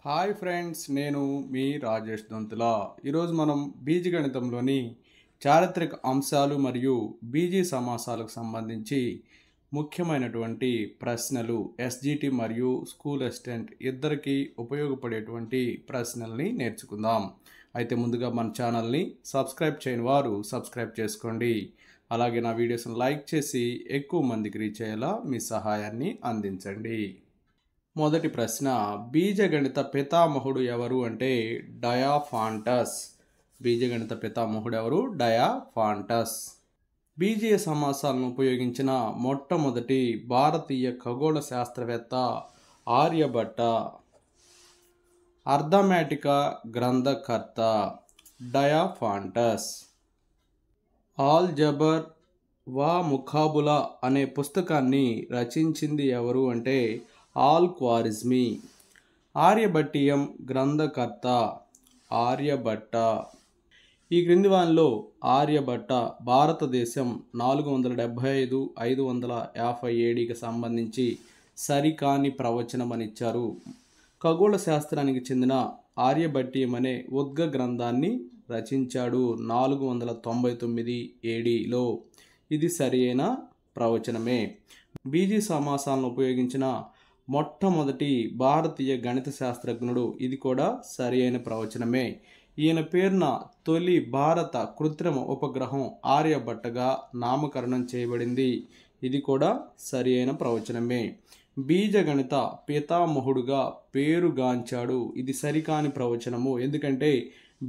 Hi friends, నేను మీ రాజేష్ దొంతుల. ఈరోజు మనం బీజగణితంలోని చారిత్రక అంశాలు మరియు బీజీ సమాసాలకు సంబంధించి ముఖ్యమైనటువంటి ప్రశ్నలు ఎస్జిటి మరియు స్కూల్ అసిస్టెంట్ ఇద్దరికి ఉపయోగపడేటువంటి ప్రశ్నల్ని నేర్చుకుందాం. అయితే ముందుగా మన ఛానల్ని సబ్స్క్రైబ్ చేయని వారు సబ్స్క్రైబ్ చేసుకోండి. అలాగే నా వీడియోస్ని లైక్ చేసి ఎక్కువ మందికి రీచ్ అయ్యేలా మీ సహాయాన్ని అందించండి. మొదటి ప్రశ్న, బీజగణిత పితామహుడు ఎవరు అంటే డయాఫాంటస్. బీజగణిత పితామహుడు ఎవరు? డయాఫాంటస్. బీజీయ సమాసాలను ఉపయోగించిన మొట్టమొదటి భారతీయ ఖగోళ శాస్త్రవేత్త ఆర్యభట్ట. అర్థమెటిక గ్రంథకర్త డయాఫాంటస్. ఆల్జబర్ వా ముఖాబులా అనే పుస్తకాన్ని రచించింది ఎవరు అంటే ఆల్-ఖ్వారిజ్మీ. ఆర్యభట్టీయం గ్రంథకర్త ఆర్యభట్ట. ఈ క్రింది వానిలో ఆర్యభట్ట భారతదేశం 475 550 ఏడీకి సంబంధించి సరికాని ప్రవచనం అని ఇచ్చారు. ఖగోళ శాస్త్రానికి చెందిన ఆర్యభట్టీయం అనే ఉద్గ గ్రంథాన్ని రచించాడు 499 ఏడీలో. ఇది సరి అయిన ప్రవచనమే. బీజీ సమాసాలను ఉపయోగించిన మొట్టమొదటి భారతీయ గణిత శాస్త్రజ్ఞుడు. ఇది కూడా సరి అయిన ప్రవచనమే. ఈయన పేరున తొలి భారత కృత్రిమ ఉపగ్రహం ఆర్యభట్టగా నామకరణం చేయబడింది. ఇది కూడా సరి అయిన ప్రవచనమే. బీజగణిత పితామహుడుగా పేరుగాంచాడు. ఇది సరికాని ప్రవచనము, ఎందుకంటే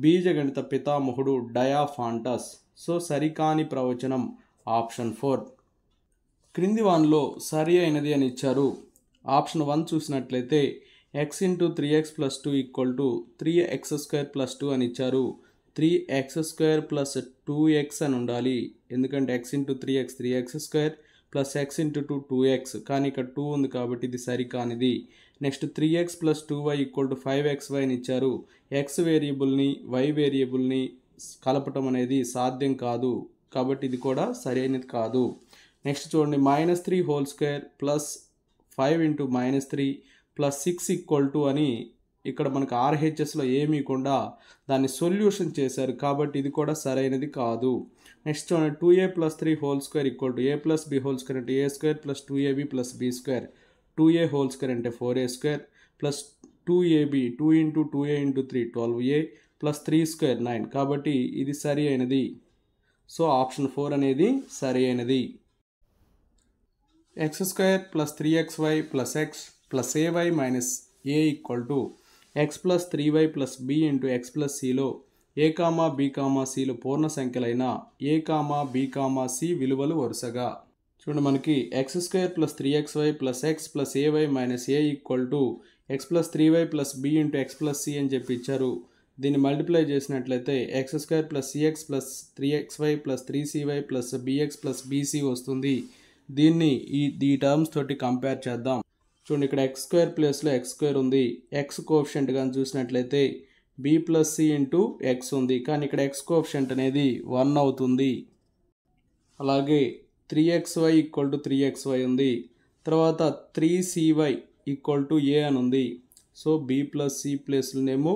బీజగణిత పితామహుడు డయాఫాంటస్. సో సరికాని ప్రవచనం ఆప్షన్ 4. క్రింది వానిలో సరి అయినది అని ఇచ్చారు. ఆప్షన్ 1 చూసినట్లయితే x × 3x + 2 = 3x² + 2 అని ఇచ్చారు. 3x² + 2x అని ఉండాలి, ఎందుకంటే x × 3x 3x² + x × 2 2x, కానీ ఇక్కడ 2 ఉంది కాబట్టి ఇది సరికానిది. నెక్స్ట్ 3x + 2y = 5xy అని ఇచ్చారు. x వేరియబుల్ని y వేరియబుల్ని కలపటం అనేది సాధ్యం కాదు, కాబట్టి ఇది కూడా సరైనది కాదు. నెక్స్ట్ చూడండి, -3² + 5 × -3 + 6 అని ఇక్కడ మనకు RHSలో ఏమీ కూడా దాన్ని సొల్యూషన్ చేశారు, కాబట్టి ఇది కూడా సరైనది కాదు. నెక్స్ట్ చూడండి, 2a + 3² = a + b² అంటే a² + 2ab + b². 2a² అంటే 4a² + 2ab 2 × 2a × 3 12a + 3² 9, కాబట్టి ఇది సరి అయినది. సో ఆప్షన్ 4 అనేది సరి అయినది. x² + 3xy + x + ay - a = x + 3y + b × x + cలో a, b, cలో Purna సంఖ్యలైన a, b, c విలువలు వరుసగా చూడండి. మనకి x² + 3xy + x + ay - a = x + 3y + b × x + c అని చెప్పి ఇచ్చారు. దీన్ని మల్టిప్లై చేసినట్లయితే x² + cx + 3xy + 3cy + bx + bc వస్తుంది. దీన్ని ఈ టర్మ్స్ తోటి కంపేర్ చేద్దాం. చూడండి, ఇక్కడ x² ప్లేస్లో x² ఉంది. x కోఎఫిషియంట్ కానీ చూసినట్లయితే b + c × x ఉంది, కానీ ఇక్కడ x కోఎఫిషియంట్ అనేది 1 అవుతుంది. అలాగే 3xy = 3xy ఉంది. తర్వాత 3cy = a అని ఉంది. సో b + c ప్లేస్లోనేమో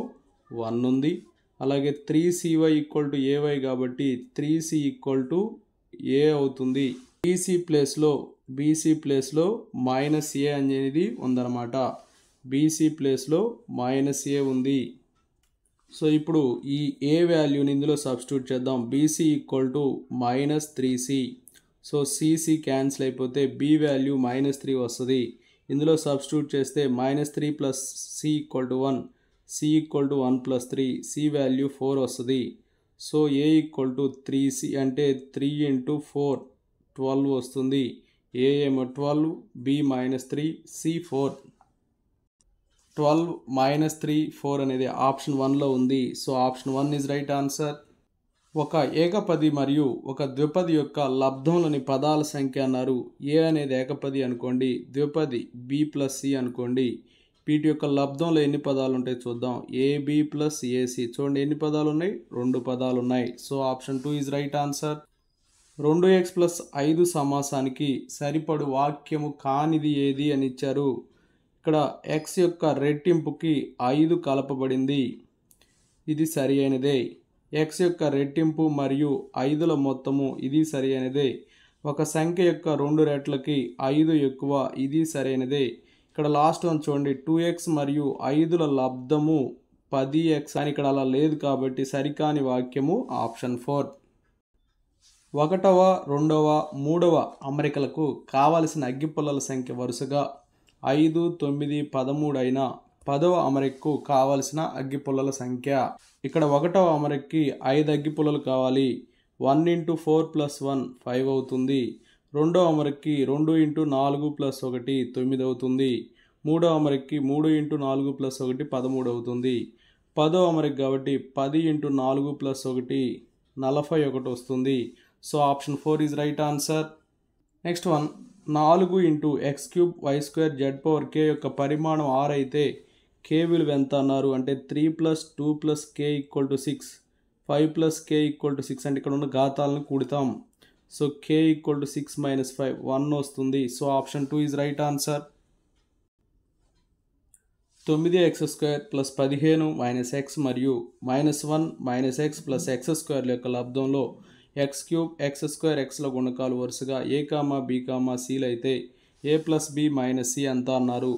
1 ఉంది. అలాగే 3cy = ay కాబట్టి 3c = a అవుతుంది. బీసీ ప్లేస్లో -a అనేది ఉందన్నమాట. బీసీ ప్లేస్లో -a ఉంది. సో ఇప్పుడు ఈ a వాల్యూని ఇందులో సబ్స్టిట్యూట్ చేద్దాం. BC = -3c. So cc cancel అయిపోతే b వాల్యూ -3 వస్తుంది. ఇందులో సబ్స్టిట్యూట్ చేస్తే -3 + c = 1, c = 1 + 3, c వాల్యూ 4 వస్తుంది. సో a = 3c అంటే 3 × 4 12 వస్తుంది. a ఏమో 12, b -3, c 4. 12 - 3 4 అనేది ఆప్షన్ 1లో ఉంది. So option 1 is right answer. ఒక ఏకపది మరియు ఒక ద్విపది యొక్క లబ్ధంలోని పదాల సంఖ్య అన్నారు. a అనేది ఏకపది అనుకోండి, ద్విపది b + c అనుకోండి. వీటి యొక్క లబ్ధంలో ఎన్ని పదాలు ఉంటాయి చూద్దాం. ab + ac. చూడండి ఎన్ని పదాలు ఉన్నాయి? 2 పదాలు ఉన్నాయి. So option 2 is right answer. 2x + 5 సమాసానికి సరిపడు వాక్యము కానిది ఏది అని ఇచ్చారు. ఇక్కడ x యొక్క రెట్టింపుకి 5 కలపబడింది, ఇది సరి అయినదే. x యొక్క రెట్టింపు మరియు 5ల మొత్తము, ఇది సరి అయినదే. ఒక సంఖ్య యొక్క 2 రెట్లకి 5 ఎక్కువ, ఇది సరైనదే. ఇక్కడ లాస్ట్ వన్ చూడండి, 2x మరియు 5ల లబ్ధము 10x అని ఇక్కడ అలా లేదు కాబట్టి సరికాని వాక్యము ఆప్షన్ 4. 1వ, 2వ, 3వ అమరికలకు కావలసిన అగ్గిపుల్లల సంఖ్య వరుసగా 5, 9, 13 అయినా 10వ అమరికకు కావలసిన అగ్గిపుల్లల సంఖ్య. ఇక్కడ 1వ అమరికకి 5 అగ్గిపుల్లలు కావాలి. 1 × 4 + 1 5 అవుతుంది. 2వ అమరికకి 2 × 4 + 1 9 అవుతుంది. 3వ అమరికకి 3 × 4 + 1 13 అవుతుంది. 10వ అమరిక కాబట్టి 10 × 4 + 1 41 వస్తుంది. So option 4 is right answer. Next one, 4 × x³ y² z⁴k యొక్క పరిమాణం 6 అయితే k విలువ ఎంత అన్నారు అంటే 3 + 2 + k = 6, 5 + k = 6 అంటే ఇక్కడ ఉన్న ఘాతాలను కూడతాం. సో k = 6 - 5 1 వస్తుంది. So option 2 is right answer. 9x² + 15 - x మరియు -1 - x + x² యొక్క లబ్దంలో x³ x² xల గుణకాలు వరుసగా a, b, cలు అయితే a + b - c ఎంత అన్నారు.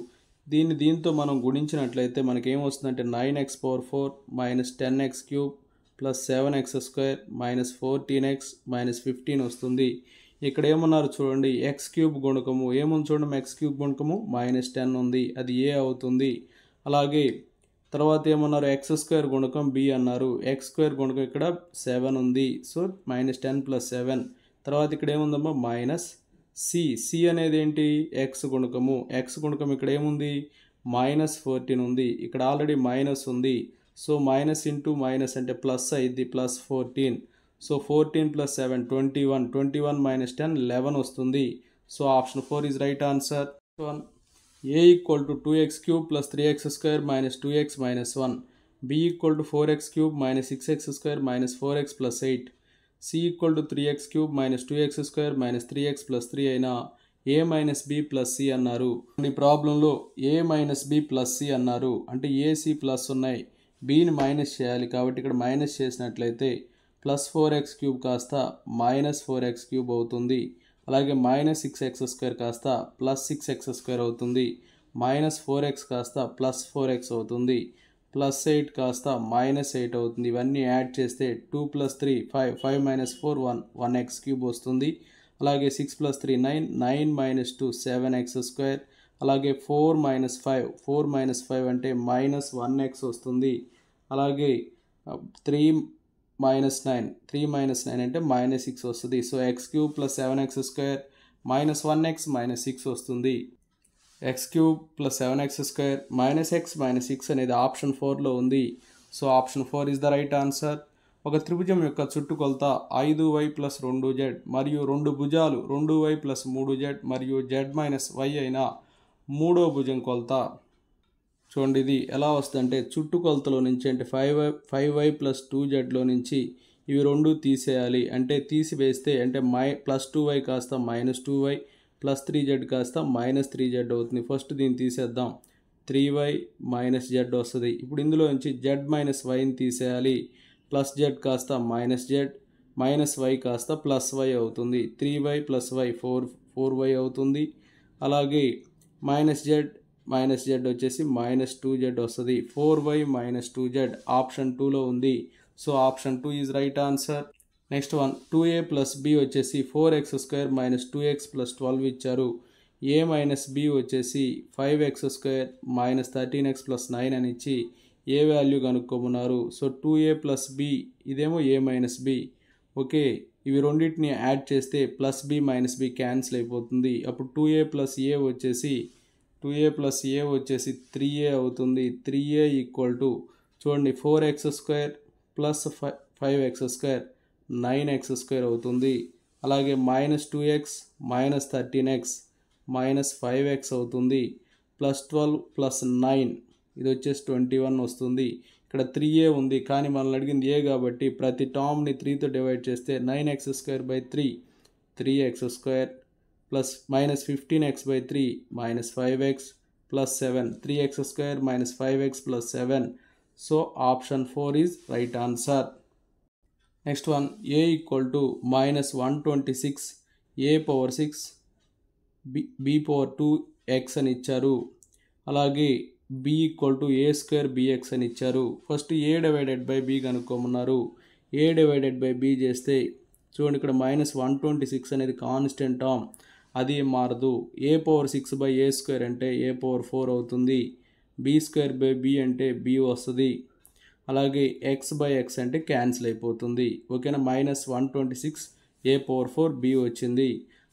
దీంతో మనం గుణించినట్లయితే మనకేం వస్తుందంటే 9x⁴ - 10x³ + 7x² - 14x - 15 వస్తుంది. ఇక్కడ ఏమన్నారు చూడండి, x³ గుణకము ఏముంది చూడండి, x³ గుణకము -10 ఉంది, అది a అవుతుంది. అలాగే తర్వాత ఏమన్నారు, x² గుణకం b అన్నారు. x² గుణకం ఇక్కడ 7 ఉంది, సో -10 + 7. తర్వాత ఇక్కడ ఏముందమ్మా c అనేది ఏంటి, x గుణకము. x గుణకం ఇక్కడ ఏముంది, -14 ఉంది, ఇక్కడ ఆల్రెడీ మైనస్ ఉంది. సో మైనస్ ఇంటూ మైనస్ అంటే ప్లస్ అయింది, +14. సో 14 + 7 21, 21 - 10 11 వస్తుంది. So option 4 is right answer. a = 2x³ + 3x² - 2x - 1, b = 4x³ - 6x² - 4x + 8, c = 3x³ - 2x² - 3x + 3 అయినా a - b + c అన్నారు. ఈ ప్రాబ్లంలో a - b + c అన్నారు అంటే ac ప్లస్ ఉన్నాయి, bని మైనస్ చేయాలి కాబట్టి ఇక్కడ మైనస్ చేసినట్లయితే +4x³ కాస్త -4x³ అవుతుంది. అలాగే -6x² కాస్త +6x² అవుతుంది. -4x కాస్త +4x అవుతుంది. +8 కాస్త -8 అవుతుంది. ఇవన్నీ యాడ్ చేస్తే 2 + 3 5, 5 - 4 1, 1x³ వస్తుంది. అలాగే 6 + 3 9, 9 - 2 7x². అలాగే 4 - 5, 4 - 5 అంటే -1x వస్తుంది. అలాగే 3 - 9, 3 - 9 అంటే -6 వస్తుంది. సో x³ + 7x² -1x -6 వస్తుంది. x³ + 7x² -x -6 అనేది ఆప్షన్ 4లో ఉంది. So option 4 is the right answer. ఒక త్రిభుజం యొక్క చుట్టుకొలత 5y + 2z మరియు 2 భుజాలు 2y + 3z మరియు z - y అయిన మూడో భుజం కొలత. చూడండి ఇది ఎలా వస్తుందంటే చుట్టుకొలతలో నుంచి అంటే 5y + 2zలో నుంచి ఇవి రెండు తీసేయాలి. అంటే తీసివేస్తే అంటే +2y కాస్త -2y +3z కాస్త -3z అవుతుంది. ఫస్ట్ దీన్ని తీసేద్దాం, 3y - z వస్తుంది. ఇప్పుడు ఇందులో నుంచి z - yని తీసేయాలి. +z కాస్త -z -y కాస్త +y అవుతుంది. 3y + y 4y అవుతుంది. అలాగే -z వచ్చేసి -2z వస్తుంది. 4y - 2z ఆప్షన్ 2లో ఉంది. So option 2 is right answer. Next one, 2a + b వచ్చేసి 4x² - 2x + 12 ఇచ్చారు. a - b వచ్చేసి 5x² - 13x + 9 అని ఇచ్చి ఏ వాల్యూ కనుక్కోమన్నారు. సో 2a + b ఇదేమో a - b. ఓకే, ఇవి రెండింటిని యాడ్ చేస్తే +b - b క్యాన్సిల్ అయిపోతుంది. అప్పుడు 2a + a వచ్చేసి 3a అవుతుంది. 3a = చూడండి 4x² + 5x² 9x² అవుతుంది. అలాగే -2x - 13x -5x అవుతుంది. +12 + 9 ఇది వచ్చేసి 21 వస్తుంది. ఇక్కడ 3a ఉంది కానీ మనల్ని అడిగింది a కాబట్టి ప్రతి టర్మ్ని 3తో డివైడ్ చేస్తే 9x² 3x² + -15x 3 -5x plus 7. 3x square minus 5x plus 7. So option 4 is right answer. Next one, a equal to minus 126 a power 6 b power 2x అని ఇచ్చారు. అలాగే b equal to A square bx అని ఇచ్చారు. First a divided by b కనుక్కోమన్నారు. a divided by b చేస్తే చూడండి ఇక్కడ -126 అనేది constant term, అది మారదు. a power 6 by A square అంటే a పవర్ 4 అవుతుంది. b స్క్వేర్ బై b అంటే b వస్తుంది. అలాగే x బై x అంటే క్యాన్సిల్ అయిపోతుంది. ఓకేనా, -126 a పవర్ 4 b వచ్చింది.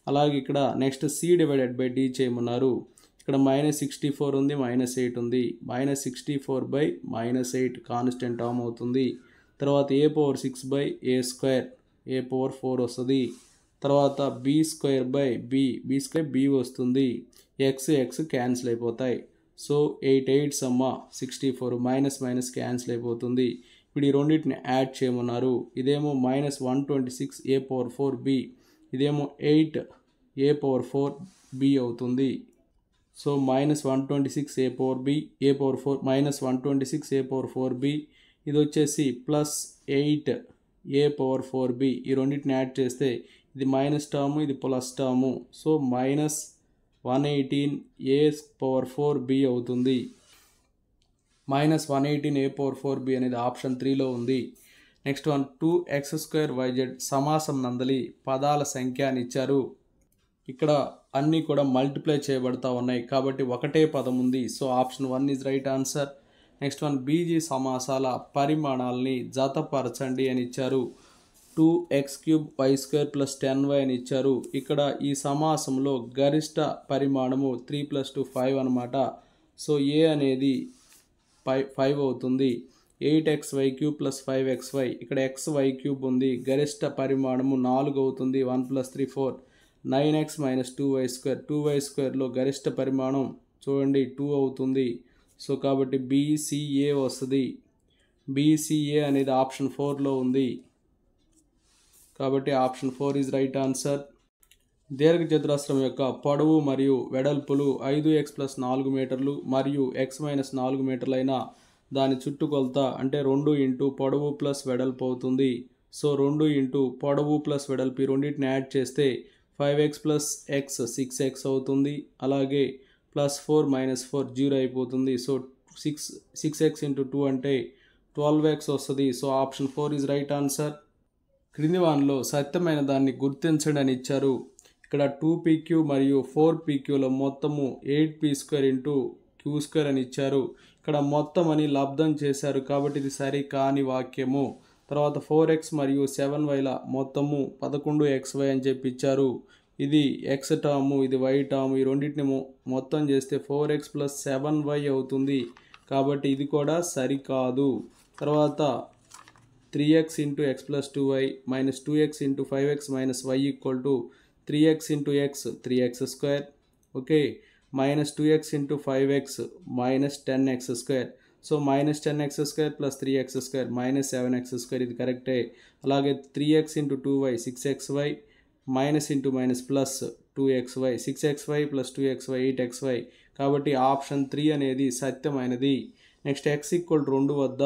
అలాగే ఇక్కడ next c divided by d చేయమన్నారు. ఇక్కడ -64 ఉంది, -8 ఉంది. -64 బై -8 కాన్స్టెంట్ టర్మ్ అవుతుంది. తర్వాత a power 6 by A square, a power 4 వస్తుంది. తర్వాత b square by b square b వస్తుంది. x క్యాన్సిల్ అయిపోతాయి. సో 8 8 సమ్మ 64, మైనస్ క్యాన్సిల్ అయిపోతుంది. ఇప్పుడు ఈ రెండింటిని యాడ్ చేయమన్నారు. ఇదేమో -126 a పవర్ 4 b, ఇదేమో 8 a పవర్ 4 b అవుతుంది. So -126 a power b, a power 4 -126 a power 4 b, ఇది వచ్చేసి +8 a పవర్ 4 b. ఈ రెండింటిని యాడ్ చేస్తే ఇది మైనస్ టర్ము, ఇది plus term. So -118 a power 4 b అవుతుంది. -118 a పవర్ 4 b అనేది ఆప్షన్ 3లో ఉంది. నెక్స్ట్ వన్, 2x² yz సమాసం నందలి పదాల సంఖ్య అని ఇచ్చారు. ఇక్కడ అన్నీ కూడా మల్టిప్లై చేయబడతా ఉన్నాయి కాబట్టి ఒకటే పదం ఉంది. So option 1 is right answer. Next one, బీజీ సమాసాల పరిమాణాలని జతపరచండి అని ఇచ్చారు. 2x³ y² + 10y అని ఇచ్చారు. ఇక్కడ ఈ సమాసంలో గరిష్ట పరిమాణము 3 + 2 5 అనమాట. సో ఏ అనేది 5 అవుతుంది. 8xy³ + 5xy, ఇక్కడ xy³ ఉంది, గరిష్ట పరిమాణము 4 అవుతుంది. 1 + 3 4. 9x - 2y², 2y² గరిష్ట పరిమాణం చూడండి 2 అవుతుంది. సో కాబట్టి BCA వస్తుంది. BCA అనేది ఆప్షన్ 4లో ఉంది కాబట్టి ఆప్షన్ 4 ఈజ్ రైట్ ఆన్సర్. దీర్ఘచతురస్రం యొక్క పొడవు మరియు వెడల్పులు 5x + 4 మీటర్లు మరియు x - 4 మీటర్లైన దాని చుట్టుకొలత అంటే 2 × పొడవు ప్లస్ వెడల్పు అవుతుంది. సో 2 × పొడవు ప్లస్ వెడల్పు ఈ రెండింటిని యాడ్ చేస్తే 5x + x 6x అవుతుంది. అలాగే +4 - 4 0 అయిపోతుంది. సో 6x × 2 అంటే 12x వస్తుంది. So option 4 is right answer. క్రింది వానిలో సత్యమైన దాన్ని గుర్తించండి అని ఇచ్చారు. ఇక్కడ 2pq మరియు 4pqల మొత్తము 8p² × q² అని ఇచ్చారు. ఇక్కడ మొత్తం అని లబ్ధం చేశారు కాబట్టి ఇది సరి కాని వాక్యము. తర్వాత 4x మరియు 7yల మొత్తము 11xy అని చెప్పి ఇచ్చారు. ఇది x టర్ము, ఇది y టర్ము, ఈ రెండింటిని మొత్తం చేస్తే 4x + 7y అవుతుంది కాబట్టి ఇది కూడా సరికాదు. తర్వాత 3x × x + 2y - 2x × 5x - y = 3x × x 3x², okay, -2x × 5x - 10x². So -10x² + 3x² -7x², ఇది కరెక్టే. అలాగే 3x × 2y 6xy plus 2xy 6xy + 2xy 8xy కాబట్టి ఆప్షన్ 3 అనేది సత్యమైనది. నెక్స్ట్ x = 2 వద్ద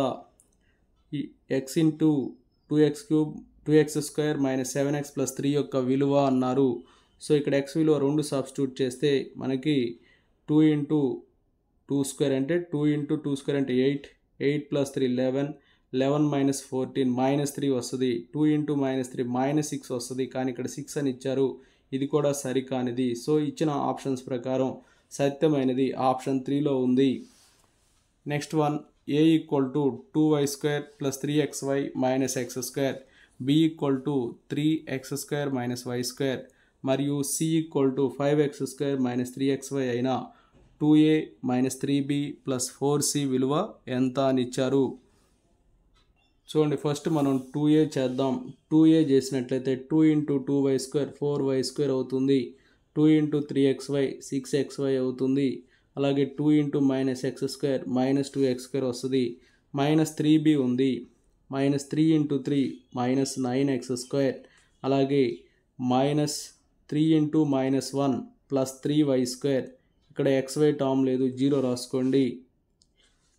x × 2x³ 2x² - 7x + 3 యొక్క విలువ అన్నారు. So ఇక్కడ x విలువ 2 సబ్స్టిట్యూట్ చేస్తే మనకి 2 × 2² అంటే 2 × 2² అంటే 8, 8 + 3 11, 11 - 14 -3 వస్తుంది. 2 × -3 -6 వస్తుంది కానీ ఇక్కడ 6 అని ఇచ్చారు, ఇది కూడా సరికానిది. సో ఇచ్చిన ఆప్షన్స్ ప్రకారం సత్యమైనది ఆప్షన్ 3లో ఉంది. Next one, a = 2y² + 3xy - x², b = 3x² - y² మరియు c = 5x² - 3xy అయిన 2a - 3b + 4c విలువ ఎంత అని ఇచ్చారు. చూడండి ఫస్ట్ మనం 2a చేద్దాం. 2a చేసినట్లయితే 2 × 2y² 4y² అవుతుంది. 2 × 3xy 6xy అవుతుంది. అలాగే 2 × -x² -2x² వస్తుంది. -3b ఉంది. -3 × 3 -9x². అలాగే -3 × -1 + 3y². ఇక్కడ xy టర్మ్ లేదు, 0 రాసుకోండి.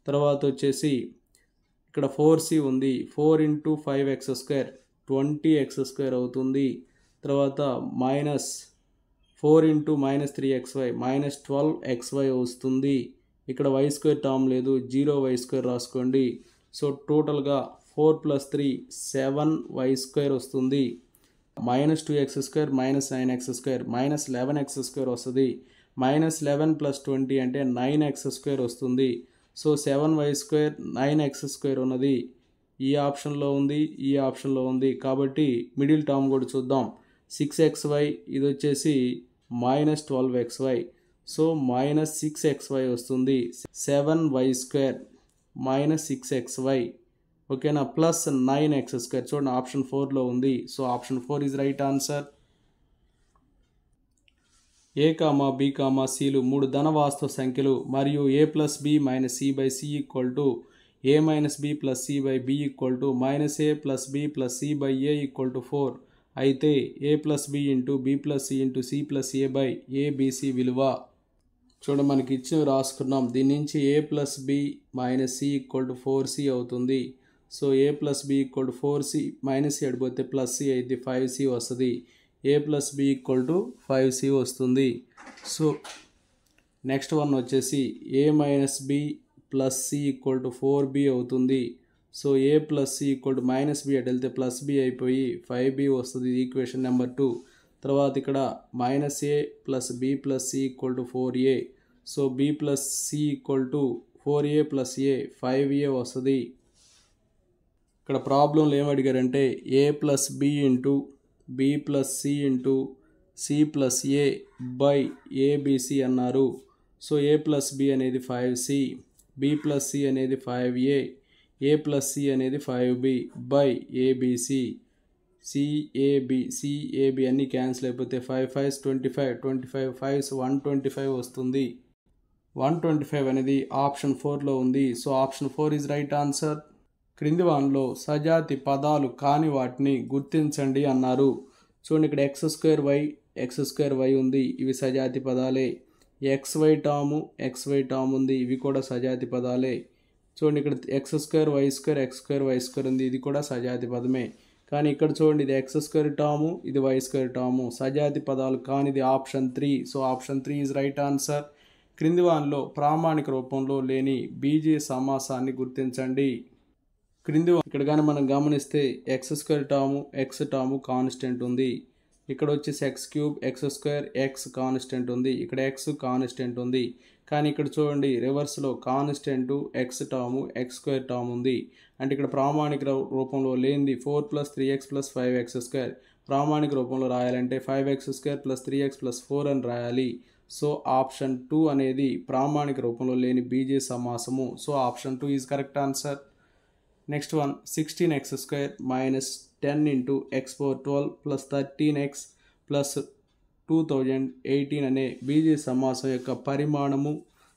తర్వాత వచ్చేసి ఇక్కడ 4c ఉంది, 4 × 5x², 20x² అవుతుంది. తర్వాత మైనస్ 4 × -3xy, -12xy వస్తుంది. ఇక్కడ y² టర్మ్ లేదు, 0y² రాసుకోండి. సో టోటల్గా 4 + 3 7y² వస్తుంది. -2x² -9x² -11x² వస్తుంది. -11 + 20 అంటే 9x² వస్తుంది. సో 7y², 9x² ఉన్నది ఈ ఆప్షన్లో ఉంది, ఈ ఆప్షన్లో ఉంది. కాబట్టి మిడిల్ టర్మ్ కూడా చూద్దాం. 6xy, ఇది వచ్చేసి -12xy. సో -6xy వస్తుంది. 7y² -6xy, ఓకేనా, ప్లస్ 9x². చూడండి ఆప్షన్ 4లో ఉంది. So option 4 is right answer. A, B, Cలు 3 ధనవాస్తవ సంఖ్యలు మరియు a + b - c/c = a - b + c/b = -a + b + c/a = 4 అయితే a + b × b + c × c + a abc విలువ చూడండి మనకి ఇచ్చినవి రాసుకున్నాం. దీని నుంచి a + b - c = 4c అవుతుంది. So a + b = 4c - c అడిపోతే +c అయితే 5c వస్తుంది. a + b = 5c వస్తుంది. సో నెక్స్ట్ వన్ వచ్చేసి a - b + c = 4b అవుతుంది. సో a + c = -b అటు వెళ్తే +b అయిపోయి 5b వస్తుంది. Equation number 2. తర్వాత ఇక్కడ -a + b + c = 4a. So b + c = 4a + a 5a వస్తుంది. ఇక్కడ ప్రాబ్లంలో ఏం అడిగారంటే a + b × b + c × c + a by abc అన్నారు. సో a + b అనేది 5c, b + c అనేది 5a, a + c అనేది 5b బై abc. CAB అన్నీ cancel అయిపోతే 5 5s 25, 25 5s 125 వస్తుంది. 125 అనేది ఆప్షన్ 4లో ఉంది. So option 4 is right answer. క్రింది వానిలో సజాతి పదాలు కాని వాటిని గుర్తించండి అన్నారు. చూడండి ఇక్కడ x²y ఉంది, ఇవి సజాతి పదాలే. xy టర్మ్ ఉంది, ఇవి కూడా సజాతి పదాలే. చూడండి ఇక్కడ x²y², x²y² ఉంది, ఇది కూడా సజాతి పదమే. కానీ ఇక్కడ చూడండి ఇది x² టర్ము, ఇది y² టర్ము. సజాతి పదాలు కానిది option 3. So option 3 is right answer. క్రింది వానిలో ప్రామాణిక రూపంలో లేని బీజీయ సమాసాన్ని గుర్తించండి. ఇక్కడ కానీ మనం గమనిస్తే x² term, x term constant ఉంది. ఇక్కడ వచ్చేసి x³ x² x కాన్స్టెంట్ ఉంది. ఇక్కడ x కాన్స్టెంట్ ఉంది. కానీ ఇక్కడ చూడండి రివర్స్లో constant x term, x² term ఉంది. అంటే ఇక్కడ ప్రామాణిక రూపంలో లేనిది 4 + 3x + 5x². ప్రామాణిక రూపంలో రాయాలంటే 5x² + 3x + 4 అని రాయాలి. సో ఆప్షన్ 2 అనేది ప్రామాణిక రూపంలో లేని బీజీయ సమాసము. So option 2 is correct answer. Next one 16x² - 10 × x⁴12 + 13x + 2018 అనే బీజీయ సమాసం యొక్క పరిమాణము,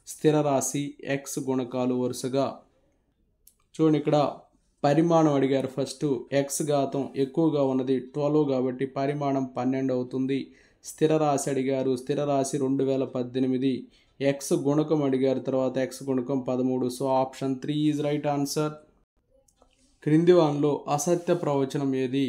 స్థిర రాశి, x గుణకాలు వరుసగా. చూడండి ఇక్కడ పరిమాణం అడిగారు. ఫస్ట్ x ఘాతం ఎక్కువగా ఉన్నది 12 కాబట్టి పరిమాణం 12 అవుతుంది. స్థిర రాశి అడిగారు, స్థిర రాశి 2018. x గుణకం అడిగారు, తర్వాత x గుణకం 13. So option 3 is right answer. క్రింది వానిలో అసత్య ప్రవచనం ఏది?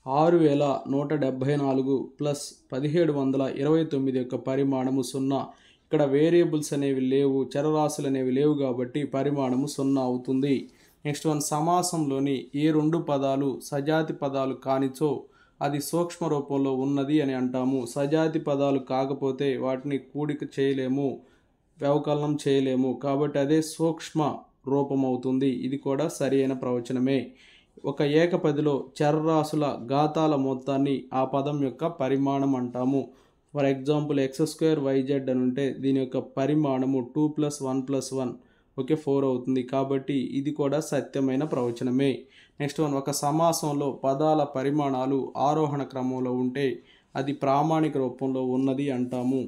6174 + 1729 యొక్క పరిమాణము 0. ఇక్కడ వేరియబుల్స్ అనేవి లేవు, చరరాశులు అనేవి లేవు కాబట్టి పరిమాణము 0 అవుతుంది. నెక్స్ట్ వన్ సమాసంలోని ఏ 2 పదాలు సజాతి పదాలు కానిచో అది సూక్ష్మ రూపంలో ఉన్నది అని అంటాము. సజాతి పదాలు కాకపోతే వాటిని కూడిక చేయలేము, వ్యవకలనం చేయలేము, కాబట్టి అదే సూక్ష్మ రూపం అవుతుంది. ఇది కూడా సరి అయిన ప్రవచనమే. ఒక ఏకపదిలో చరరాశుల ఘాతాల మొత్తాన్ని ఆ పదం యొక్క పరిమాణం అంటాము. ఫర్ ఎగ్జాంపుల్ x²yz అని ఉంటే దీని యొక్క పరిమాణము 2 + 1 + 1 ఓకే 4 అవుతుంది. కాబట్టి ఇది కూడా సత్యమైన ప్రవచనమే. నెక్స్ట్ వన్ ఒక సమాసంలో పదాల పరిమాణాలు ఆరోహణ క్రమంలో ఉంటే అది ప్రామాణిక రూపంలో ఉన్నది అంటాము.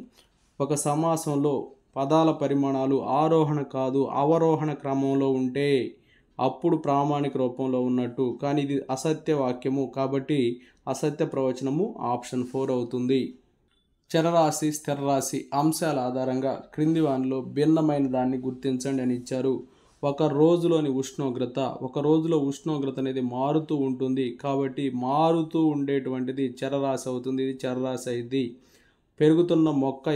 ఒక సమాసంలో పదాల పరిమాణాలు ఆరోహణ కాదు అవరోహణ క్రమంలో ఉంటే అప్పుడు ప్రామాణిక రూపంలో ఉన్నట్టు. కానీ ఇది అసత్య వాక్యము కాబట్టి అసత్య ప్రవచనము ఆప్షన్ 4 అవుతుంది. చరరాశి స్థిరరాశి అంశాల ఆధారంగా క్రింది వానిలో భిన్నమైన దాన్ని గుర్తించండి అని ఇచ్చారు. ఒక రోజులోని ఉష్ణోగ్రత, ఒక రోజులో ఉష్ణోగ్రత అనేది మారుతూ ఉంటుంది కాబట్టి మారుతూ ఉండేటువంటిది చరరాశి అవుతుంది. ఇది చరరాశి అయింది. పెరుగుతున్న మొక్క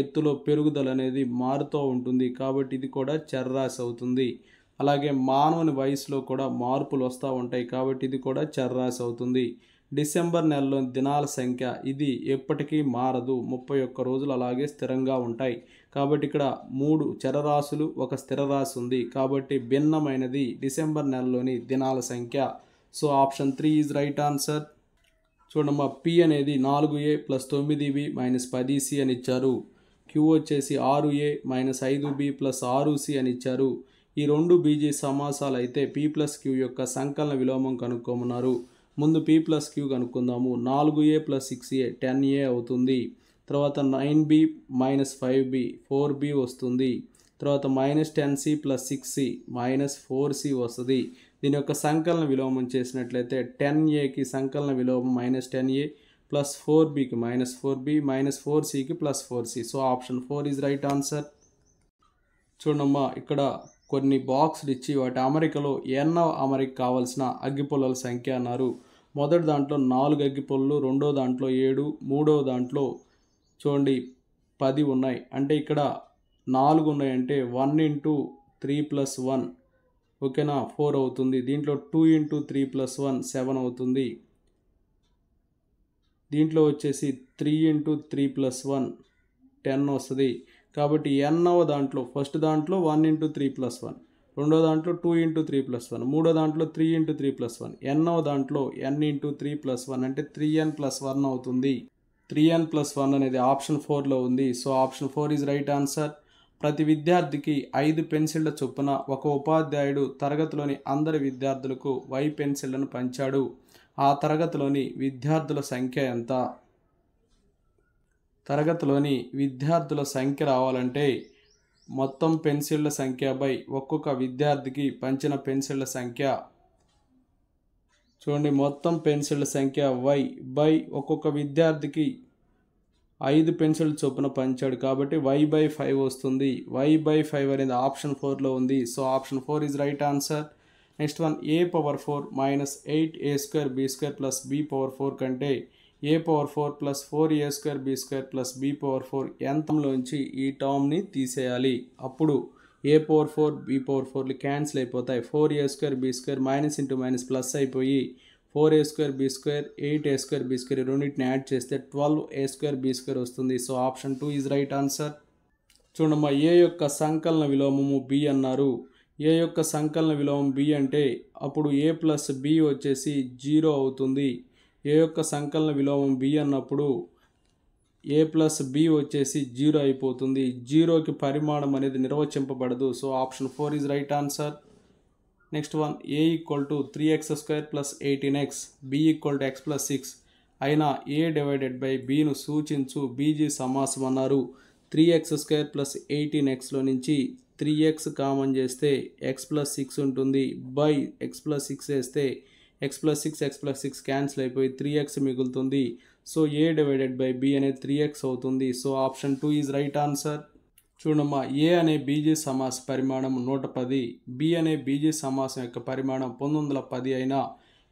ఎత్తులో పెరుగుదల అనేది మారుతూ ఉంటుంది కాబట్టి ఇది కూడా చరరాశి అవుతుంది. అలాగే మానవుని వయసులో కూడా మార్పులు వస్తూ ఉంటాయి కాబట్టి ఇది కూడా చరరాశి అవుతుంది. డిసెంబర్ నెలలోని దినాల సంఖ్య ఇది ఎప్పటికీ మారదు, 31 రోజులు అలాగే స్థిరంగా ఉంటాయి కాబట్టి ఇక్కడ 3 చరరాశులు ఒక స్థిర రాశి ఉంది కాబట్టి భిన్నమైనది డిసెంబర్ నెలలోని దినాల సంఖ్య. So option 3 is right answer. చూడమ్మా, పి అనేది 4a + 9b - 10c అని ఇచ్చారు. క్యూ వచ్చేసి 6a - 5b + 6c అని ఇచ్చారు. ఈ రెండు బీజీ సమాసాలు అయితే p + q యొక్క సంకలన విలోమం కనుక్కోమన్నారు. ముందు p + q కనుక్కుందాము. 4a + 6a 10a అవుతుంది. తర్వాత 9b - 5b 4b వస్తుంది. తర్వాత -10c + 6c -4c వస్తుంది. దీని యొక్క సంకలన విలోమం చేసినట్లయితే 10aకి సంకలన విలోమం -10a + 4bకి -4b -4cకి +4c. So option 4 is right answer. చూడమ్మా, ఇక్కడ కొన్ని బాక్సులు ఇచ్చి వాటి అమరికలో ఎన్నవ అమరిక కావాల్సిన అగ్గిపుల్లల సంఖ్య అన్నారు. మొదటి దాంట్లో 4 అగ్గిపుల్లలు, రెండో దాంట్లో 7, మూడవ దాంట్లో చూడండి 10 ఉన్నాయి. అంటే ఇక్కడ 4 ఉన్నాయంటే 1 × 3 + 1 ఓకేనా 4 అవుతుంది. దీంట్లో 2 × 3 + 1 7 అవుతుంది. దీంట్లో వచ్చేసి 3 × 3 + 1 10 వస్తుంది. కాబట్టి ఎన్నవ దాంట్లో ఫస్ట్ దాంట్లో 1 × 3 + 1, రెండో దాంట్లో 2 × 3 + 1, మూడో దాంట్లో 3 × 3 + 1, ఎన్నవ దాంట్లో n × 3 + 1 అంటే 3n + 1 అవుతుంది. 3n + 1 అనేది ఆప్షన్ 4లో ఉంది. So option 4 is right answer. ప్రతి విద్యార్థికి 5 పెన్సిళ్ల చొప్పున ఒక ఉపాధ్యాయుడు తరగతిలోని అందరి విద్యార్థులకు y పెన్సిళ్లను పంచాడు. ఆ తరగతిలోని విద్యార్థుల సంఖ్య ఎంత? తరగతిలోని విద్యార్థుల సంఖ్య రావాలంటే మొత్తం పెన్సిళ్ల సంఖ్య బై ఒక్కొక్క విద్యార్థికి పంచిన పెన్సిళ్ల సంఖ్య. చూడండి, మొత్తం పెన్సిళ్ల సంఖ్య y బై ఒక్కొక్క విద్యార్థికి 5 పెన్సిల్ చొప్పున పంచాడు కాబట్టి y/5 వస్తుంది. y/5 అనేది ఆప్షన్ 4లో ఉంది. So option 4 is right answer. Next one, a⁴ - 8a²b² + b⁴ కంటే a⁴ + 4a²b² + b⁴ ఎంతంలోంచి ఈ టర్మ్ని తీసేయాలి. అప్పుడు a⁴ b⁴ క్యాన్సిల్ అయిపోతాయి. 4a²b² - × ప్లస్ అయిపోయి 4a²b² 8a²b² రెండింటిని యాడ్ చేస్తే 12a²b² వస్తుంది. So option 2 is right answer. చూడమ్మా, ఏ యొక్క సంకలన విలోమము b అన్నారు. ఏ యొక్క సంకలన విలోమం b అంటే అప్పుడు a + b వచ్చేసి 0 అవుతుంది. ఏ యొక్క సంకలన విలోమం b అన్నప్పుడు a + b వచ్చేసి 0 అయిపోతుంది. 0కి పరిమాణం అనేది నిర్వచింపబడదు. So option 4 is right answer. Next one, a = 3x² + 18x, b = x + 6 అయినా a/bను సూచించు బీజీ సమాసం అన్నారు. 3x² + 18xలో నుంచి 3x కామన్ చేస్తే x + 6 ఉంటుంది. బై x + 6 వేస్తే x + 6 x + 6 క్యాన్సిల్ అయిపోయి 3x మిగులుతుంది. సో a/b అనేది 3x అవుతుంది. So option 2 is right answer. చూడమ్మా, ఏ అనే బీజీ సమాస పరిమాణం 110, బి అనే బీజీ సమాసం యొక్క పరిమాణం 1910 అయినా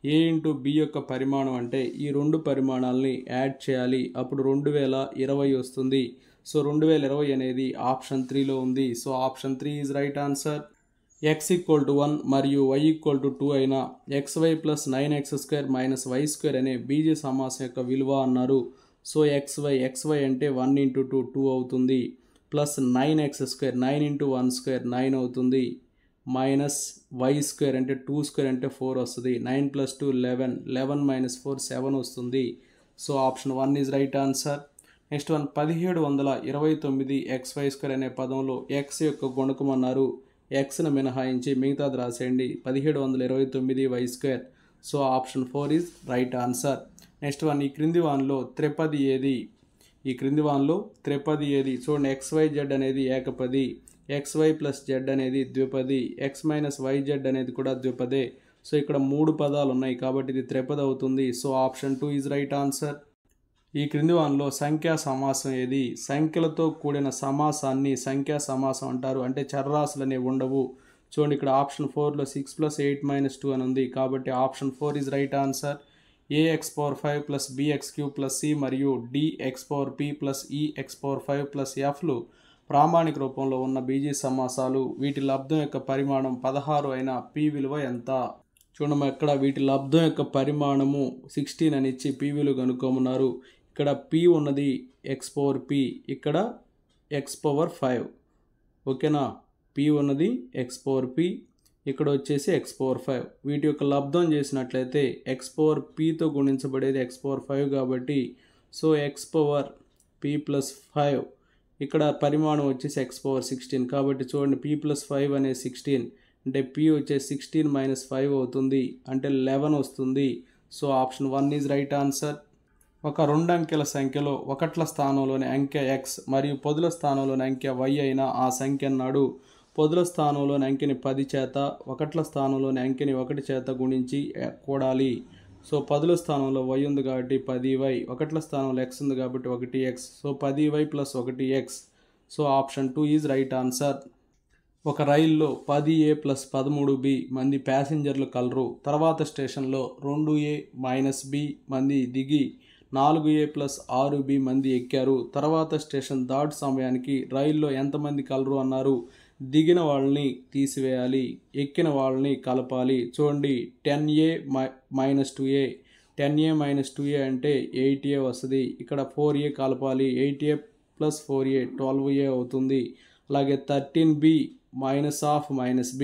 a × b యొక్క పరిమాణం అంటే ఈ రెండు పరిమాణాలని యాడ్ చేయాలి. అప్పుడు 2020 వస్తుంది. సో 2020 అనేది ఆప్షన్ 3లో ఉంది. So option 3 is right answer. x = 1 మరియు y = 2 అయినా xy + 9x² - y² అనే బీజీ సమాసం యొక్క విలువ అన్నారు. సో xy అంటే 1 × 2 2 అవుతుంది. ప్లస్ 9x² 9 × 1² 9 అవుతుంది. మైనస్ y² అంటే 2² అంటే 4 వస్తుంది. 9 + 2 11, 11 - 4 7 వస్తుంది. So option 1 is right answer. Next one, 1729xy² అనే పదంలో x యొక్క గుణకం అన్నారు. xను మినహాయించి మిగతాది రాసేయండి. 1729y². So option 4 is right answer. Next one, ఈ క్రింది వానిలో త్రిపది ఏది? ఈ క్రింది వానిలో త్రిపది ఏది? చూడండి, xyz అనేది ఏకపది, xy + z అనేది ద్విపది, x - yz అనేది కూడా ద్విపదే. సో ఇక్కడ 3 పదాలు ఉన్నాయి కాబట్టి ఇది త్రిపది అవుతుంది. So option 2 is right answer. ఈ క్రింది వానిలో సంఖ్యా సమాసం ఏది? సంఖ్యలతో కూడిన సమాసాన్ని సంఖ్యా సమాసం అంటారు. అంటే చర్రాశులు అనేవి ఉండవు. చూడండి ఇక్కడ ఆప్షన్ 4లో 6 + 8 - 2 అని ఉంది. కాబట్టి option 4 is right answer. ax⁵ + bx³ + c మరియు dxp + ex⁵ + fలు ప్రామాణిక రూపంలో ఉన్న బీజీ సమాసాలు. వీటి లబ్ధం యొక్క పరిమాణం 16 అయిన p విలువ ఎంత? చూడమ్మా ఇక్కడ వీటి లబ్ధం యొక్క పరిమాణము 16 అని ఇచ్చి p విలువ కనుక్కోమన్నారు. ఇక్కడ p ఉన్నది x⁴p, ఇక్కడ x⁵. ఓకేనా? p ఉన్నది x⁴p, ఇక్కడ వచ్చేసి x⁵. వీటి యొక్క లబ్ధం చేసినట్లయితే x⁴pతో గుణించబడేది x⁵ కాబట్టి సో x⁴p + 5, ఇక్కడ పరిమాణం వచ్చేసి x⁴16. కాబట్టి చూడండి p + 5 అనేది 16, అంటే p వచ్చేసి 16 - 5 అవుతుంది, అంటే 11 వస్తుంది. So option 1 is right answer. ఒక 2 అంకెల సంఖ్యలో ఒకట్ల స్థానంలోని అంకె x మరియు పదుల స్థానంలోని అంకె y అయిన ఆ సంఖ్య అన్నాడు. పదుల స్థానంలోని అంకెని 10 చేత, ఒకట్ల స్థానంలోని అంకెని 1 చేత గుణించి కూడాలి. సో పదుల స్థానంలో y ఉంది కాబట్టి 10y, ఒకట్ల స్థానంలో x ఉంది కాబట్టి 1x. So 10y + 1x. So option 2 is right answer. ఒక రైల్లో 10A + 13B మంది ప్యాసింజర్లు కలరు. తర్వాత స్టేషన్లో 2A - B మంది దిగి 4A + 6B మంది ఎక్కారు. తర్వాత స్టేషన్ దాటు సమయానికి రైల్లో ఎంతమంది కలరు అన్నారు. దిగిన వాళ్ళని తీసివేయాలి, ఎక్కిన వాళ్ళని కలపాలి. చూడండి 10A - 2A, 10A - 2A అంటే 8A వస్తుంది. ఇక్కడ 4A కలపాలి, 8A + 4A 12A అవుతుంది. అలాగే 13B - - B,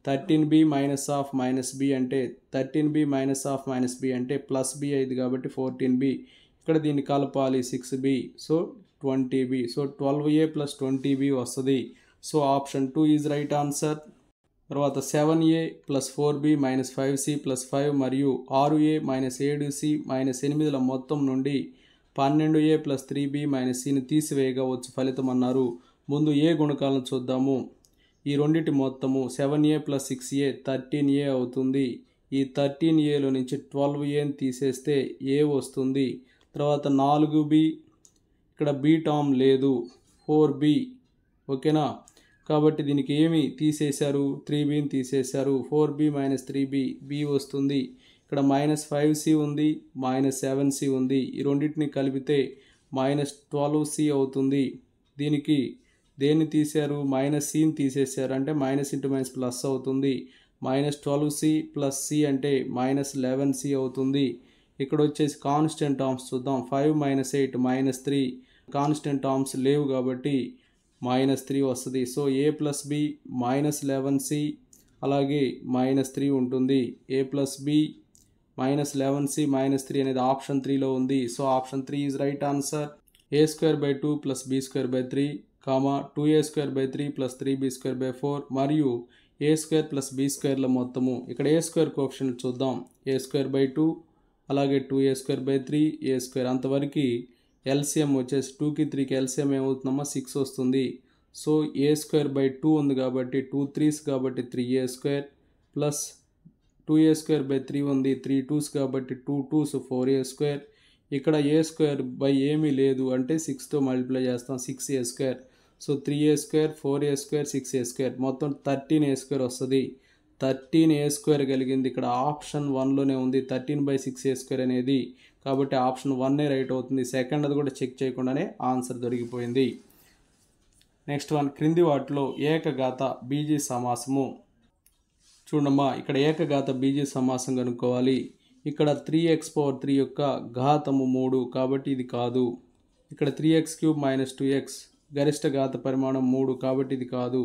13B - - B అంటే 13B - - B అంటే +B అయింది కాబట్టి 14B. ఇక్కడ దీన్ని కలపాలి 6B, so 20B. So 12A + 20B వస్తుంది. So option 2 is right answer. తర్వాత 7A + 4B - 5C + 5 మరియు 6A - 7C - 8ల మొత్తం నుండి 12A + 3B - Cని తీసివేయగా వచ్చు ఫలితం అన్నారు. ముందు ఏ గుణకాలను చూద్దాము. ఈ రెండింటి మొత్తము 7A + 6A 13A అవుతుంది. ఈ 13Aలో నుంచి 12Aని తీసేస్తే A వస్తుంది. తర్వాత 4B, ఇక్కడ B టర్మ్ లేదు, 4B. ఓకేనా? కాబట్టి దీనికి ఏమి తీసేశారు? 3Bని తీసేశారు. 4B - 3B B వస్తుంది. ఇక్కడ -5C ఉంది, -7C ఉంది. ఈ రెండింటిని కలిపితే -12C అవుతుంది. దీనికి దేన్ని తీశారు? -Cని తీసేశారు, అంటే -× అవుతుంది. -12C + C అంటే -11C అవుతుంది. ఇక్కడ వచ్చేసి కాన్స్టెంట్ టర్మ్స్ చూద్దాం. 5 - 8 -3, కాన్స్టెంట్ టర్మ్స్ లేవు కాబట్టి -3 వస్తుంది. సో A + B -11C అలాగే -3 ఉంటుంది. A + B -11C -3 అనేది ఆప్షన్ 3లో ఉంది. So option 3 is right answer. a² + 2 + b²/3, 2a² + 3b²/4 మరియు a² + b² మొత్తము. ఇక్కడ a² కోఎఫిషియంట్ చూద్దాం. a²/2 అలాగే 2a²/3 a². అంతవరకు ఎల్సిఎం వచ్చేసి 2కి 3కి ఎల్సిఎం ఏమవుతుందమ్మా 6 వస్తుంది. సో a²/2 ఉంది కాబట్టి 2 3s కాబట్టి 3a² ప్లస్ 2a²/3 ఉంది, 3 2s కాబట్టి 2 2s 4a². ఇక్కడ a² ఏమీ లేదు అంటే 6తో మల్టిప్లై చేస్తాం, 6a². So 3a², 4a², 6a², మొత్తం 13a² వస్తుంది. 13a² కలిగింది ఇక్కడ ఆప్షన్ 1లోనే ఉంది. 13/6a² అనేది, కాబట్టి ఆప్షన్ 1 రైట్ అవుతుంది. సెకండ్ అది కూడా చెక్ చేయకుండానే ఆన్సర్ దొరికిపోయింది. నెక్స్ట్ వన్, క్రింది వాటిలో ఏకఘాత బీజీ సమాసము. చూడమ్మా ఇక్కడ ఏకఘాత బీజీ సమాసం కనుక్కోవాలి. ఇక్కడ 3x⁴ యొక్క ఘాతము 3 కాబట్టి ఇది కాదు. ఇక్కడ 3x³ - 2x గరిష్ట ఘాత పరిమాణం 3 కాబట్టి ఇది కాదు.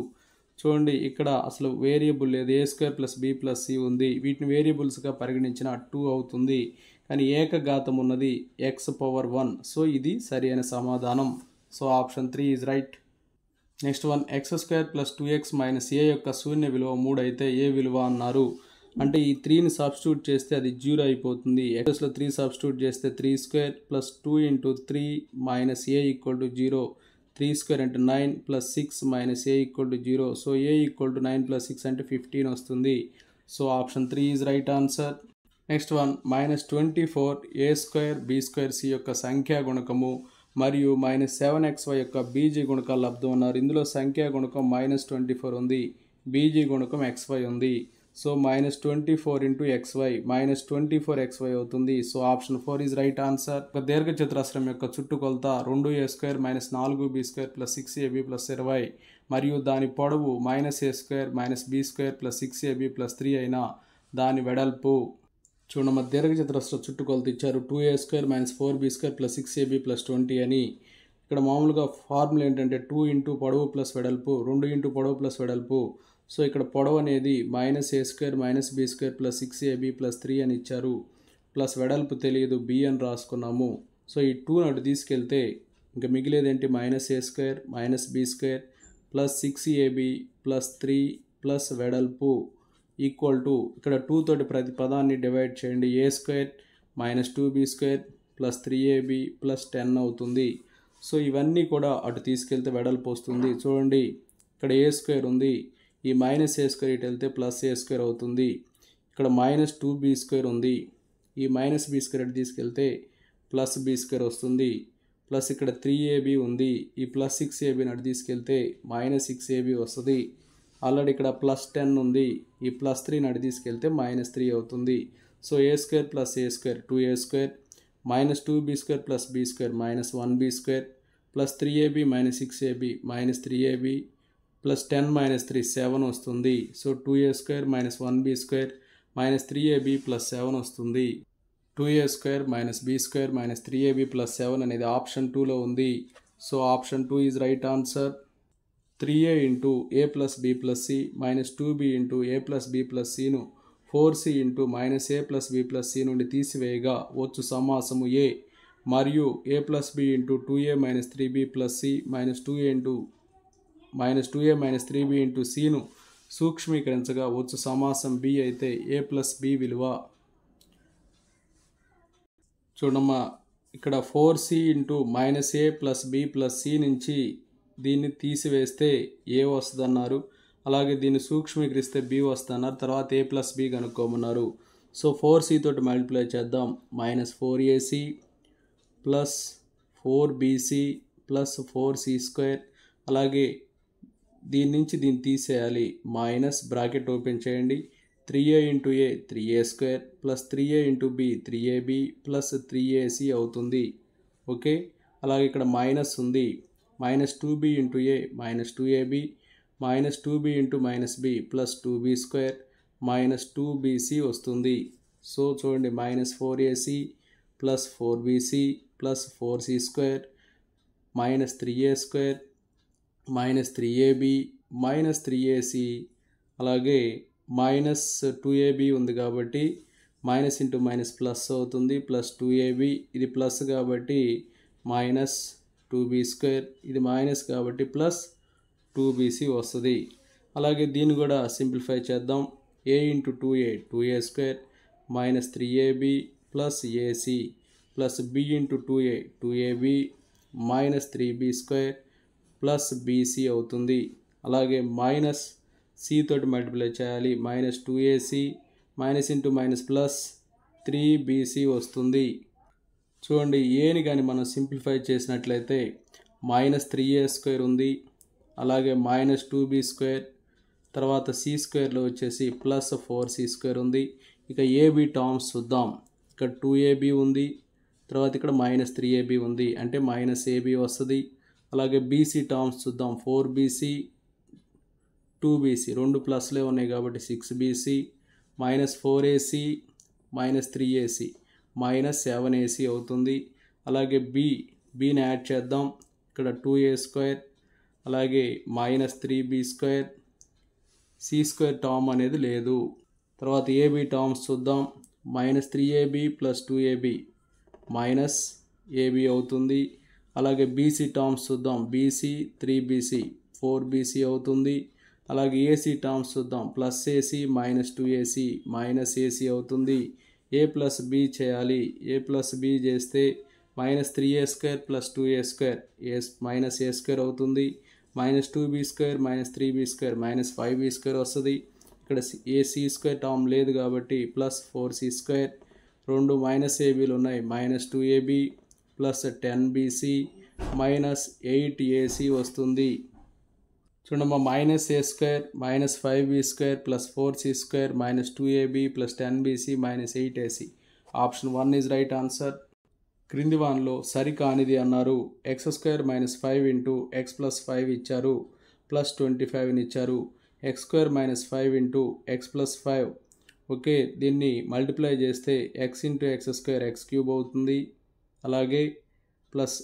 చూడండి ఇక్కడ అసలు వేరియబుల్ లేదు, a² + b + c ఉంది. వీటిని వేరియబుల్స్గా పరిగణించిన 2 అవుతుంది. కానీ ఏకఘాతం ఉన్నది x⁴1. సో ఇది సరి అయిన సమాధానం. So option 3 is right. Next one, x² + 2x - a యొక్క శూన్య విలువ 3 అయితే ఏ విలువ అన్నారు. అంటే ఈ 3ని సబ్స్టిట్యూట్ చేస్తే అది 0 అయిపోతుంది. xలో 3 సబ్స్టిట్యూట్ చేస్తే 3² + 2 × 3 - a = 0. 3² అంటే 9 + 6 - a = 0. సో a = 9 + 6 అంటే 15 వస్తుంది. So option 3 is right answer. Next one -24 a² b² c యొక్క సంఖ్యా గుణకము మరియు -7xy యొక్క బీజీ గుణకాలు లబ్ధం ఉన్నారు. ఇందులో సంఖ్యా గుణకం -24 ఉంది, బీజీ గుణకం xy ఉంది. సో -24 × xy -24xy అవుతుంది. So option 4 is right answer. ఒక దీర్ఘ చతురస్రం యొక్క చుట్టుకొలత 2a² -4b² + 6ab + 20 మరియు దాని పొడవు -a² -b² + 6ab + 3 అయినా దాని వెడల్పు చూడమ్మ దీర్ఘ చతురస్ర చుట్టుకొలత ఇచ్చారు 2a² -4b² + 6ab + 20 అని. ఇక్కడ మామూలుగా ఫార్ములా ఏంటంటే 2 × పొడవు ప్లస్ వెడల్పు 2 × పొడవు ప్లస్ వెడల్పు. సో ఇక్కడ పొడవు అనేది -a² -b² + 6ab + 3 అని ఇచ్చారు, ప్లస్ వెడల్పు తెలియదు b అని రాసుకున్నాము. సో ఈ 2 అటు తీసుకెళ్తే ఇంకా మిగిలేదేంటి -a² -b² + 6ab + 3 ప్లస్ వెడల్పు ఈక్వల్ టు ఇక్కడ 2 తోటి ప్రతి పదాన్ని డివైడ్ చేయండి. a² -2b² + 3ab + 10 అవుతుంది. సో ఇవన్నీ కూడా అటు తీసుకెళ్తే వెడల్పు వస్తుంది. చూడండి ఇక్కడ a² ఉంది, ఈ -a² ఇటు వెళ్తే +a² అవుతుంది. ఇక్కడ -2b² ఉంది, ఈ -b² అటు తీసుకెళ్తే +b² వస్తుంది. ప్లస్ ఇక్కడ 3ab ఉంది, ఈ +6ab అటు తీసుకెళ్తే -6ab వస్తుంది. ఆల్రెడీ ఇక్కడ +10 ఉంది, ఈ +3 అటు తీసుకెళ్తే -3 అవుతుంది. So a² + a² 2a² -2b² + b² -1b² + 3ab -6ab -3ab + 10 3 7 వస్తుంది. సో 2a² -1b² -3ab + 7 వస్తుంది. 2a² -b² -3ab + 7 అనేది ఆప్షన్ 2లో ఉంది. So option 2 is right answer. 3a × a + b + c -2b × a + b + c ను 4c × -a + b + c నుండి తీసివేయగా వచ్చు సమాసము a మరియు a + b × 2a - 3b + c -2a - 3b × c ను సూక్ష్మీకరించగా వచ్చు సమాసం b అయితే a + b విలువ చూడమ్మా ఇక్కడ 4c × -a + b + c నుంచి దీన్ని తీసివేస్తే ఏ వస్తుంది అన్నారు, అలాగే దీన్ని సూక్ష్మీకరిస్తే b వస్తుంది అన్నారు, తర్వాత a + b కనుక్కోమన్నారు. సో 4c తోటి మల్టిప్లై చేద్దాం. -4ac + 4bc + 4c², అలాగే దీని నుంచి దీన్ని తీసేయాలి, మైనస్ బ్రాకెట్ ఓపెన్ చేయండి. 3a × a 3a² + 3a × b 3ab + 3ac అవుతుంది. ఓకే, అలాగే ఇక్కడ మైనస్ ఉంది, -2b × a -2ab -2b × -b + 2b² -2bc వస్తుంది. సో చూడండి -4ac + 4bc + 4c² -3a² -3ab -3ac అలాగే -2ab ఉంది కాబట్టి మైనస్ ఇంటూ మైనస్ ప్లస్ అవుతుంది, +2ab ఇది ప్లస్ కాబట్టి -2b², ఇది మైనస్ కాబట్టి +2bc వస్తుంది. అలాగే దీన్ని కూడా సింప్లిఫై చేద్దాం. a × 2a 2a² -3ab + ac + b × 2a 2ab -3b² + bc అవుతుంది. అలాగే c తోటి మల్టిప్లై చేయాలి, -2ac ఇంటూ మైనస్ +3bc వస్తుంది. చూడండి ఏని కానీ మనం సింప్లిఫై చేసినట్లయితే -3a² ఉంది, అలాగే -2b², తర్వాత c²లో వచ్చేసి +4c² ఉంది. ఇక ab టర్మ్స్ చూద్దాం. ఇక్కడ 2ab ఉంది, తర్వాత ఇక్కడ -3ab ఉంది అంటే -ab వస్తుంది. అలాగే bc టర్మ్స్ చూద్దాం. 4bc 2bc రెండు ప్లస్లే ఉన్నాయి కాబట్టి 6bc -4ac -3ac -7ac అవుతుంది. అలాగే bని యాడ్ చేద్దాం. ఇక్కడ 2a² అలాగే -3b², c² టర్మ్ అనేది లేదు. తర్వాత ab టర్మ్స్ చూద్దాం. -3ab + 2ab -ab అవుతుంది. అలాగే bc టర్మ్స్ చూద్దాం. bc 3bc 4bc అవుతుంది. అలాగే ac టర్మ్స్ చూద్దాం. +ac -2ac -ac అవుతుంది. a + b చేయాలి. a + b చేస్తే -3a² + 2a² -a² అవుతుంది. -2b² -3b² -5b² వస్తుంది. ఇక్కడ ఏ సి స్క్వేర్ టర్మ్ లేదు కాబట్టి ప్లస్ 4c². రెండు మైనస్ ఏబీలు ఉన్నాయి, -2ab plus 10bc minus 8ac వస్తుంది. చూడమ్మా, -a² -5b² plus 4c² -2ab plus 10bc minus 8ac. Option 1 is right answer. క్రింది వానిలో సరికానిది అన్నారు. x² - 5 ఇంటూ x ప్లస్ 5 ఇచ్చారు, ప్లస్ 25 ఇచ్చారు. x² - 5 into x plus 5. Okay, దీన్ని మల్టిప్లై చేస్తే x ఇంటూ x² x³ అవుతుంది. అలాగే ప్లస్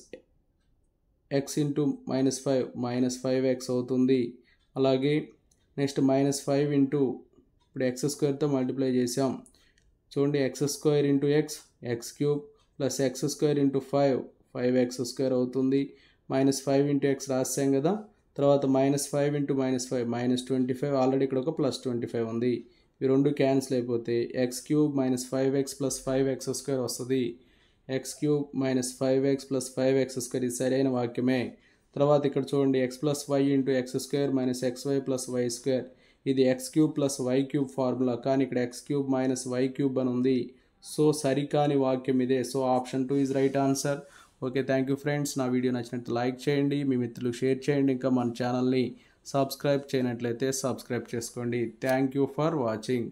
x ఇంటూ -5 -5x అవుతుంది. అలాగే నెక్స్ట్ -5 ఇంటూ ఇప్పుడు x² మల్టిప్లై చేసాం. చూడండి, x² into x³ plus x² into 5 అవుతుంది. -5 ఇంటూ x రాసాం కదా. తర్వాత -5 ఇంటూ -5 -25. ఆల్రెడీ ఇక్కడ ఒక ప్లస్ 25 ఉంది. ఇవి రెండు క్యాన్సిల్ అయిపోతే x³ - 5x ప్లస్ 5x² వస్తుంది. x³ - 5x ప్లస్ 5x² ఇది సరైన వాక్యమే. తర్వాత ఇక్కడ చూడండి, x plus y into x² - xy plus y². ఇది x³ ప్లస్ y³ ఫార్ములా, కానీ ఇక్కడ x³ - y³ అని ఉంది. సో సరికాని వాక్యం ఇదే. So option 2 is right answer. Okay, thank you friends. నా వీడియో నచ్చినట్టు లైక్ చేయండి, మీ మిత్రులకు షేర్ చేయండి. ఇంకా మన ఛానల్ని సబ్స్క్రైబ్ చేయనట్లయితే సబ్స్క్రైబ్ చేసుకోండి. Thank you for watching.